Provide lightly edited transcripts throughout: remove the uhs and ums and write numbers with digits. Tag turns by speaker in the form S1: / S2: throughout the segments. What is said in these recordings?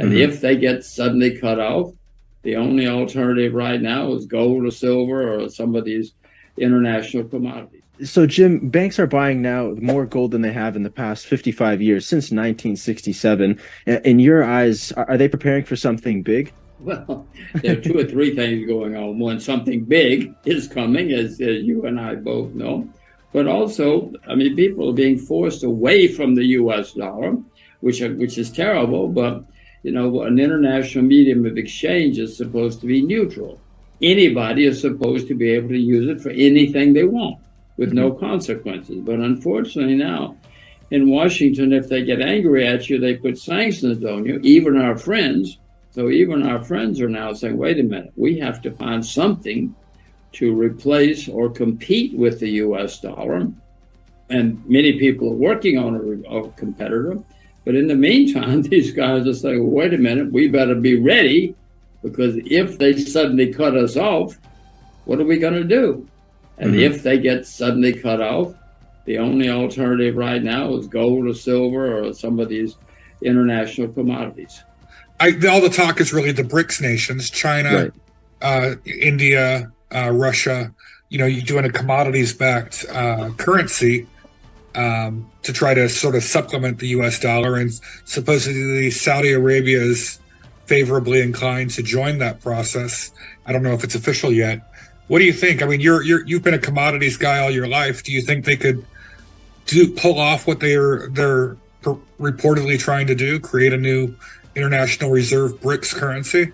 S1: And if they get suddenly cut off, the only alternative right now is gold or silver or some of these international commodities.
S2: So, Jim, banks are buying now more gold than they have in the past 55 years, since 1967. In your eyes, are they preparing for something big?
S1: Well, there are two or three things going on. One, something big is coming, as you and I both know. But also, I mean, people are being forced away from the U.S. dollar, which is terrible. But, you know, an international medium of exchange is supposed to be neutral. Anybody is supposed to be able to use it for anything they want with no consequences. But unfortunately now, in Washington, if they get angry at you, they put sanctions on you, even our friends. So even our friends are now saying, wait a minute, we have to find something to replace or compete with the U.S. dollar. And many people are working on a competitor. But in the meantime, these guys are saying, well, wait a minute, we better be ready, because if they suddenly cut us off, what are we going to do? And if they get suddenly cut off, the only alternative right now is gold or silver or some of these international commodities.
S3: All the talk is really the BRICS nations, China, India, Russia. You know, you're doing a commodities-backed currency to try to sort of supplement the U.S. dollar, and supposedly Saudi Arabia is favorably inclined to join that process. I don't know if it's official yet. What do you think? I mean, you've been a commodities guy all your life. Do you think they could pull off what they're reportedly trying to do, create a new international reserve BRICS currency?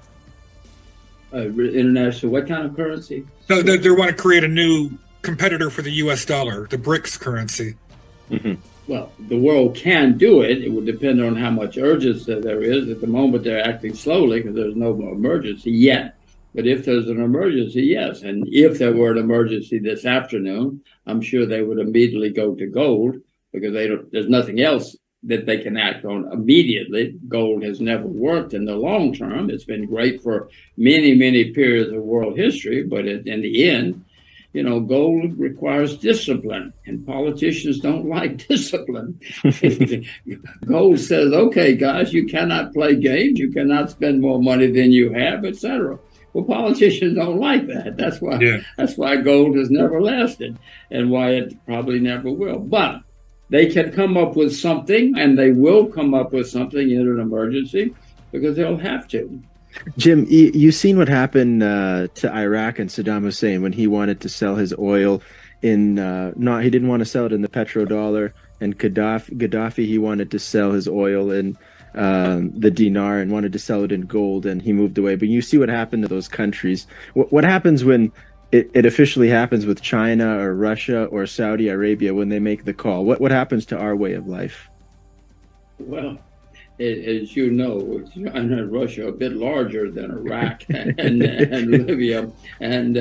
S1: International what kind of currency?
S3: No, they want to create a new competitor for the U.S. dollar, the BRICS currency.
S1: Well, the world can do it. It would depend on how much urgency there is. At the moment, they're acting slowly because there's no emergency yet. But if there's an emergency, yes. And if there were an emergency this afternoon, I'm sure they would immediately go to gold, because there's nothing else that they can act on immediately. Gold has never worked in the long term. It's been great for many, many periods of world history. But in the end, you know, gold requires discipline, and politicians don't like discipline. Gold says, okay, guys, you cannot play games. You cannot spend more money than you have, etc. Well, politicians don't like that. That's why gold has never lasted, and why it probably never will. But they can come up with something, and they will come up with something in an emergency, because they'll have to.
S2: Jim, you've seen what happened to Iraq and Saddam Hussein when he wanted to sell his oil he didn't want to sell it in the petrodollar, and Gaddafi, he wanted to sell his oil in the dinar and wanted to sell it in gold, and he moved away. But you see what happened to those countries. What happens when it officially happens with China or Russia or Saudi Arabia when they make the call? What happens to our way of life?
S1: Well, as you know, China and Russia are a bit larger than Iraq and Libya, and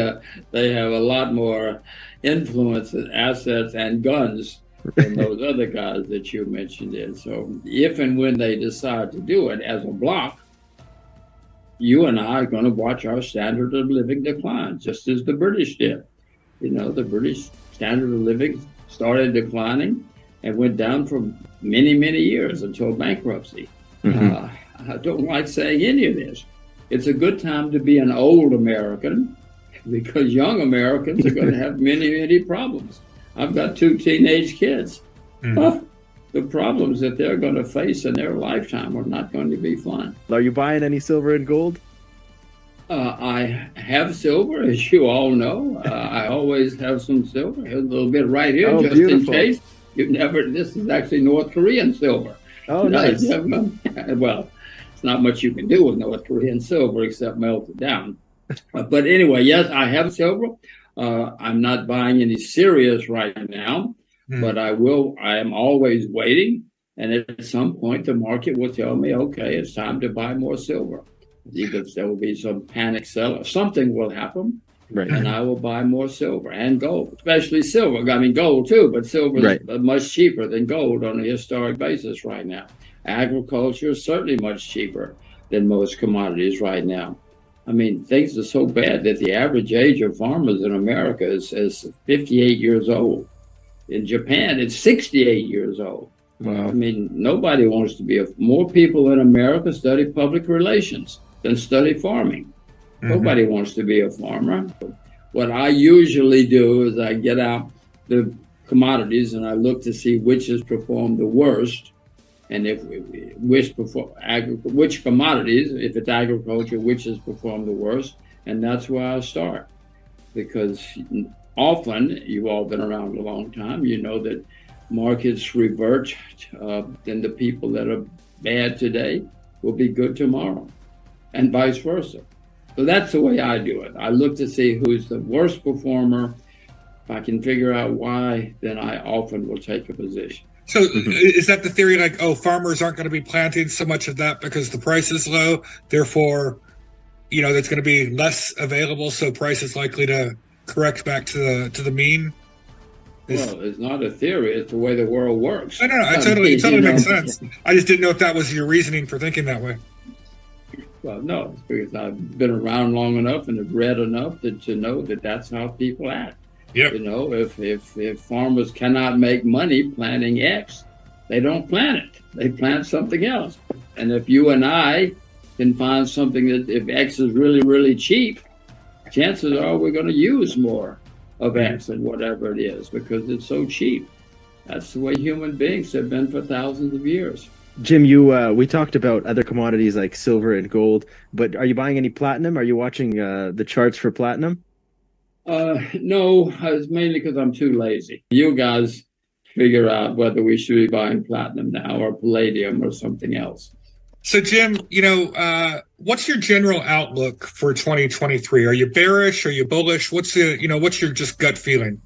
S1: they have a lot more influence and assets and guns than those other guys that you mentioned. And so if and when they decide to do it as a bloc, you and I are going to watch our standard of living decline, just as the British did. You know, the British standard of living started declining and went down for many, many years until bankruptcy. I don't like saying any of this. It's a good time to be an old American, because young Americans are going to have many, many problems. I've got 2 teenage kids. The problems that they're going to face in their lifetime are not going to be fun.
S2: Are you buying any silver and gold?
S1: I have silver, as you all know. I always have some silver. Here's a little bit right here, just beautiful. In case. This is actually North Korean silver.
S2: Oh, nice.
S1: Well, it's not much you can do with North Korean silver except melt it down. But anyway, yes, I have silver. I'm not buying any serious right now, but I will. I am always waiting. And at some point, the market will tell me, okay, it's time to buy more silver. Either there will be some panic sell, or something will happen. Right. And I will buy more silver and gold, especially silver. I mean, gold too, but silver is much cheaper than gold on a historic basis right now. Agriculture is certainly much cheaper than most commodities right now. I mean, things are so bad that the average age of farmers in America is 58 years old. In Japan, it's 68 years old.
S2: Wow.
S1: I mean, nobody wants to be more people in America study public relations than study farming. Nobody wants to be a farmer. What I usually do is I get out the commodities and I look to see which has performed the worst, and which commodities, if it's agriculture, which has performed the worst, and that's where I start. Because often, you've all been around a long time, you know that markets revert, then the people that are bad today will be good tomorrow, and vice versa. So that's the way I do it. I look to see who's the worst performer. If I can figure out why, then I often will take a position.
S3: So is that the theory, like, oh, farmers aren't going to be planting so much of that because the price is low, therefore, you know, there's going to be less available, so price is likely to correct back to the mean?
S1: Well, it's not a theory. It's the way the world works.
S3: No, it totally makes sense. I just didn't know if that was your reasoning for thinking that way.
S1: Well, no, it's because I've been around long enough and have read enough to know that that's how people act.
S3: Yep.
S1: You know, if farmers cannot make money planting X, they don't plant it. They plant something else. And if you and I can find something that if X is really, really cheap, chances are we're going to use more of X and whatever it is because it's so cheap. That's the way human beings have been for thousands of years.
S2: Jim, we talked about other commodities like silver and gold, but are you buying any platinum? Are you watching the charts for platinum?
S1: No, it's mainly because I'm too lazy. You guys figure out whether we should be buying platinum now or palladium or something else.
S3: So, Jim, you know, what's your general outlook for 2023? Are you bearish? Are you bullish? What's your just gut feeling?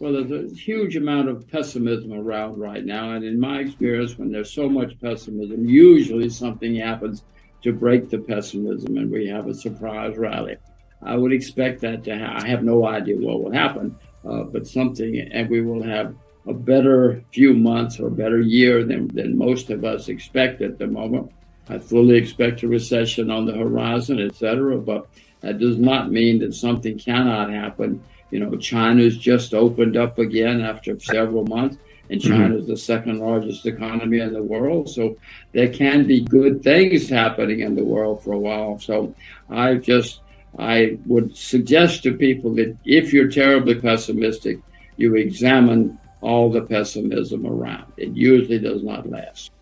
S1: Well, there's a huge amount of pessimism around right now. And in my experience, when there's so much pessimism, usually something happens to break the pessimism and we have a surprise rally. I would expect that to happen. I have no idea what will happen, but something, and we will have a better few months or a better year than most of us expect at the moment. I fully expect a recession on the horizon, et cetera, but that does not mean that something cannot happen. You know, China's just opened up again after several months, and China's the second largest economy in the world. So there can be good things happening in the world for a while. So I would suggest to people that if you're terribly pessimistic, you examine all the pessimism around. It usually does not last.